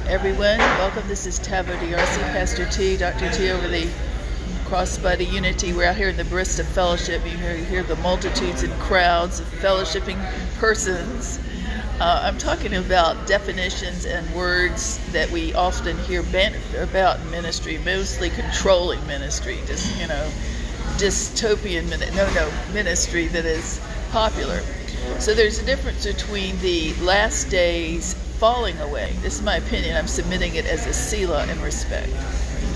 Everyone, welcome. This is Tavo DRC, Pastor T, Dr. T over the Crossbody Unity. We're out here in the Barista Fellowship. You hear the multitudes and crowds of fellowshipping persons. I'm talking about definitions and words that we often hear about ministry, mostly controlling ministry, dystopian ministry that is popular. So there's a difference between the last days falling away. This is my opinion. I'm submitting it as a Selah in respect.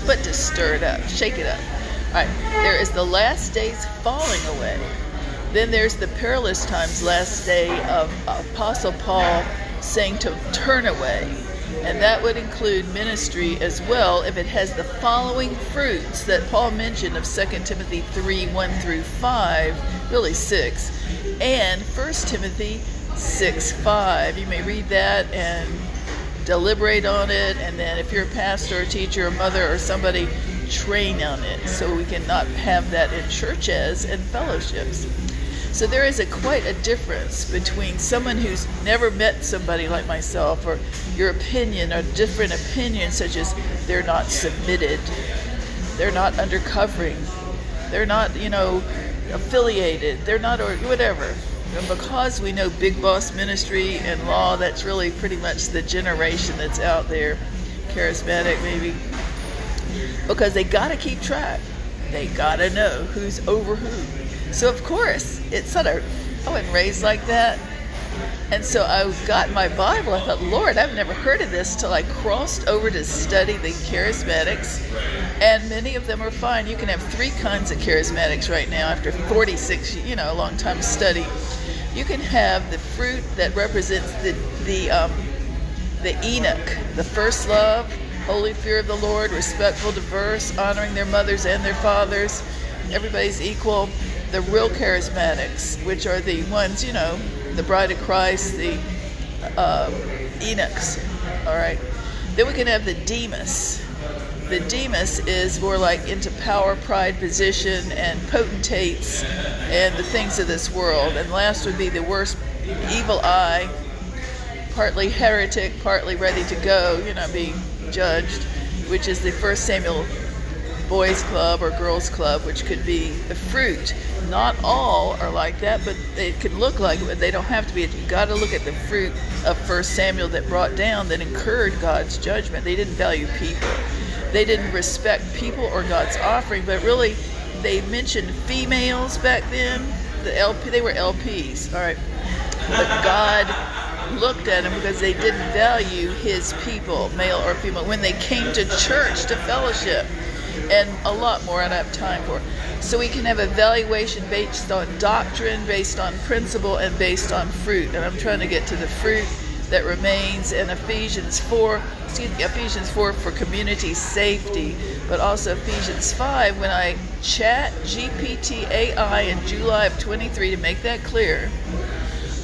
But to stir it up, shake it up. All right, there is the last days falling away. Then there's the perilous times, last day of Apostle Paul saying to turn away. And that would include ministry as well if it has the following fruits that Paul mentioned of 2 Timothy 3, 1 through 5, really 6, and 1 Timothy 6, 5. You may read that and deliberate on it, and then if you're a pastor or teacher or mother or somebody, train on it so we can not have that in churches and fellowships. So there is quite a difference between someone who's never met somebody like myself, or your opinion, or different opinions, such as they're not submitted, they're not undercovering, they're not, affiliated, they're not, or whatever. And because we know big boss ministry and law, that's really pretty much the generation that's out there, charismatic maybe, because they got to keep track. They got to know who's over who. So of course, I wasn't raised like that. And so I got my Bible. I thought, Lord, I've never heard of this till I crossed over to study the charismatics. And many of them are fine. You can have 3 kinds of charismatics right now after 46, a long time study. You can have the fruit that represents the Enoch, the first love, holy fear of the Lord, respectful, diverse, honoring their mothers and their fathers. Everybody's equal. The real charismatics, which are the ones, the bride of Christ, the Enochs, all right? Then we can have the Demas. The Demas is more like into power, pride, position, and potentates, and the things of this world. And last would be the worst, evil eye, partly heretic, partly ready to go, being judged, which is the 1 Samuel boys club or girls club, which could be the fruit. Not all are like that, but it can look like it, but they don't have to be. You got to look at the fruit of 1 Samuel that incurred God's judgment. They didn't value people. They didn't respect people or God's offering, but really they mentioned females back then. They were LPs, all right. But God looked at them because they didn't value his people, male or female, when they came to church to fellowship. And a lot more I don't have time for. So we can have evaluation based on doctrine, based on principle, and based on fruit. And I'm trying to get to the fruit that remains in Ephesians 4 for community safety, but also Ephesians 5 when I chat GPT AI in July of 23 to make that clear.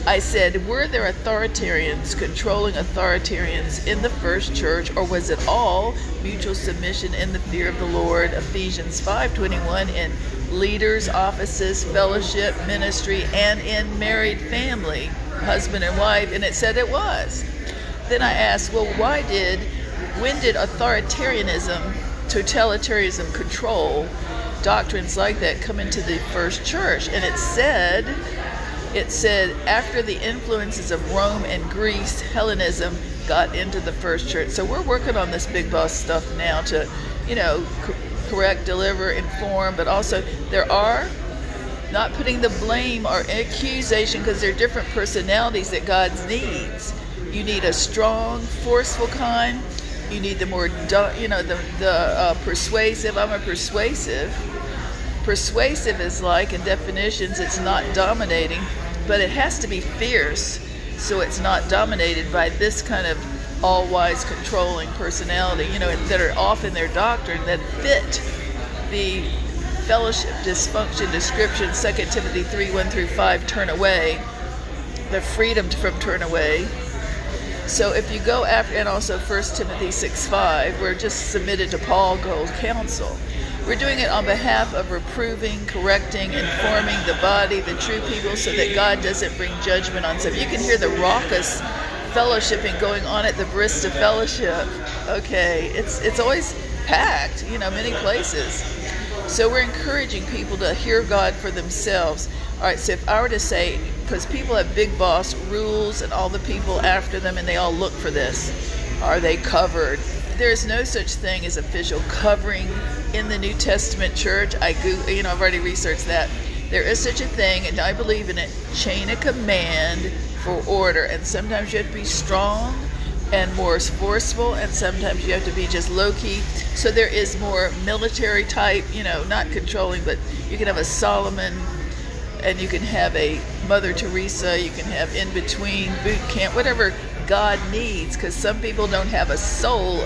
I said, were there authoritarians controlling authoritarians in the first church, or was it all mutual submission in the fear of the Lord? Ephesians 5:21, in leaders, offices, fellowship, ministry, and in married family, husband and wife, and it said it was. Then I asked, well, when did authoritarianism, totalitarianism, control, doctrines like that come into the first church? And it said after the influences of Rome and Greece, Hellenism got into the first church. So we're working on this big boss stuff now to, correct, deliver, inform, but also there are not putting the blame or accusation, because there are different personalities that God needs. You need a strong, forceful kind. You need the more, persuasive. I'm a persuasive. Persuasive is like, in definitions, it's not dominating, but it has to be fierce, so it's not dominated by this kind of all-wise controlling personality, that are off in their doctrine that fit the fellowship dysfunction description, 2 Timothy 3, 1 through 5, turn away, the freedom from turn away. So if you go after, and also 1 Timothy 6, 5, we're just submitted to Paul's counsel. We're doing it on behalf of reproving, correcting, informing the body, the true people, so that God doesn't bring judgment on some. You can hear the raucous fellowshipping going on at the Barista Fellowship. Okay, it's always packed, many places. So we're encouraging people to hear God for themselves. All right, so if I were to say, because people have big boss rules and all the people after them, and they all look for this. Are they covered? There is no such thing as official covering in the New Testament church. I've already researched that. There is such a thing, and I believe in it, chain of command for order. And sometimes you have to be strong and more forceful, and sometimes you have to be just low-key. So there is more military type, not controlling, but you can have a Solomon, and you can have a Mother Teresa, you can have in between, boot camp, whatever God needs, because some people don't have a soul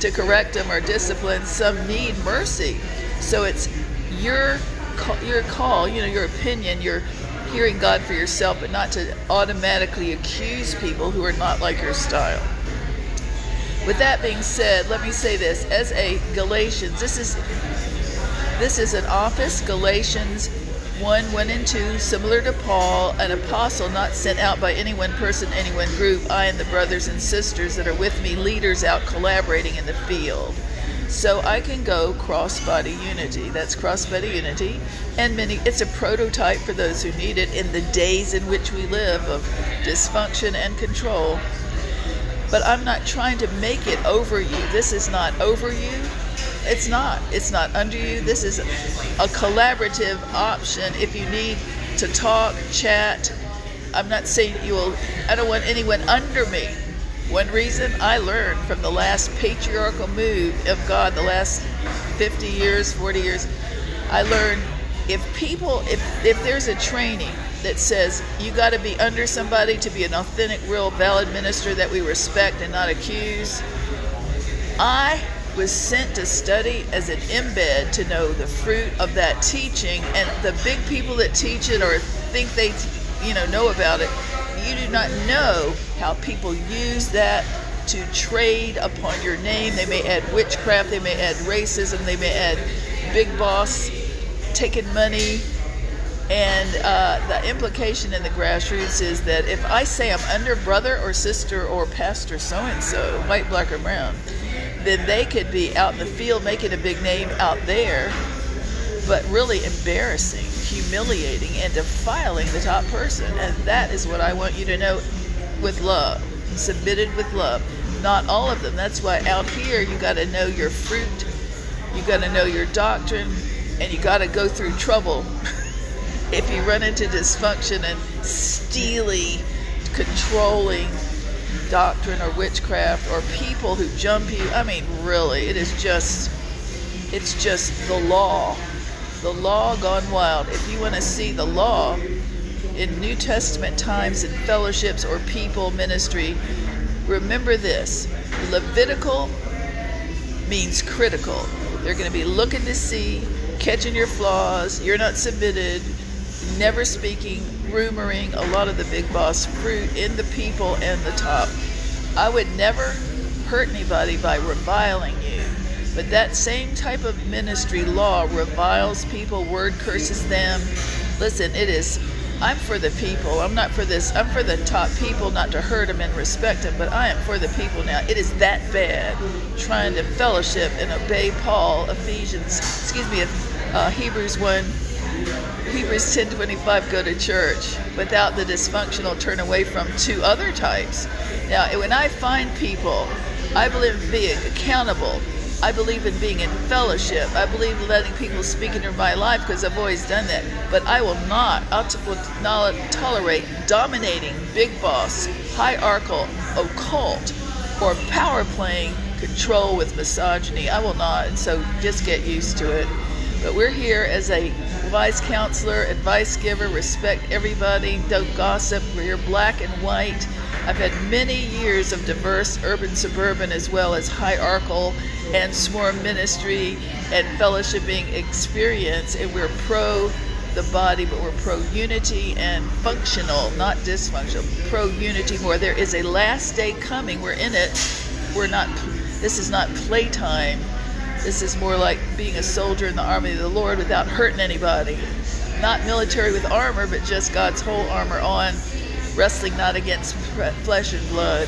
to correct them or discipline. Some need mercy. So it's your call, your opinion, you're hearing God for yourself, but not to automatically accuse people who are not like your style. With that being said, let me say this. As a Galatians, this is an office, Galatians 1 and 2, similar to Paul, an apostle not sent out by any one person, any one group. I and the brothers and sisters that are with me, leaders out collaborating in the field. So I can go cross-body unity. That's cross-body unity. And it's a prototype for those who need it in the days in which we live of dysfunction and control. But I'm not trying to make it over you. This is not over you. It's not under you. This is a collaborative option if you need to talk, chat. I'm not saying I don't want anyone under me. One reason I learned from the last patriarchal move of God, the last 50 years, 40 years, I learned if there's a training that says you got to be under somebody to be an authentic, real, valid minister that we respect and not accuse. I was sent to study as an embed to know the fruit of that teaching, and the big people that teach it or think they know about it, you do not know how people use that to trade upon your name. They may add witchcraft, they may add racism, they may add big boss taking money. And the implication in the grassroots is that if I say I'm under brother or sister or pastor so-and-so, white, black, or brown, then they could be out in the field making a big name out there, but really embarrassing, humiliating, and defiling the top person. And that is what I want you to know with love, submitted with love. Not all of them. That's why out here you got to know your fruit, you got to know your doctrine, and you got to go through trouble. If you run into dysfunction and steely, controlling doctrine or witchcraft or people who jump you, really, it's just the law gone wild. If you want to see the law in New Testament times in fellowships or people ministry, remember this: Levitical means critical. They're going to be looking to see, catching your flaws, you're not submitted, never speaking, rumoring, a lot of the big boss fruit in the people and the top. I would never hurt anybody by reviling you, but that same type of ministry law reviles people, word curses them. Listen, I'm for the people. I'm not for this. I'm for the top people, not to hurt them and respect them, but I am for the people now. It is that bad trying to fellowship and obey Paul, Hebrews 1, Hebrews 10:25, go to church without the dysfunctional turn away from two other types. Now, when I find people, I believe in being accountable. I believe in being in fellowship. I believe in letting people speak into my life because I've always done that. But I will not tolerate dominating, big boss, hierarchical, occult, or power playing control with misogyny. I will not. And so just get used to it. But we're here as a wise counselor, advice giver, respect everybody, don't gossip. We're black and white. I've had many years of diverse urban, suburban, as well as hierarchical and swarm ministry and fellowshipping experience, and we're pro the body, but we're pro unity and functional, not dysfunctional. Pro unity more. There is a last day coming. We're in it. This is not playtime. This is more like being a soldier in the army of the Lord without hurting anybody. Not military with armor, but just God's whole armor on. wrestling not against flesh and blood,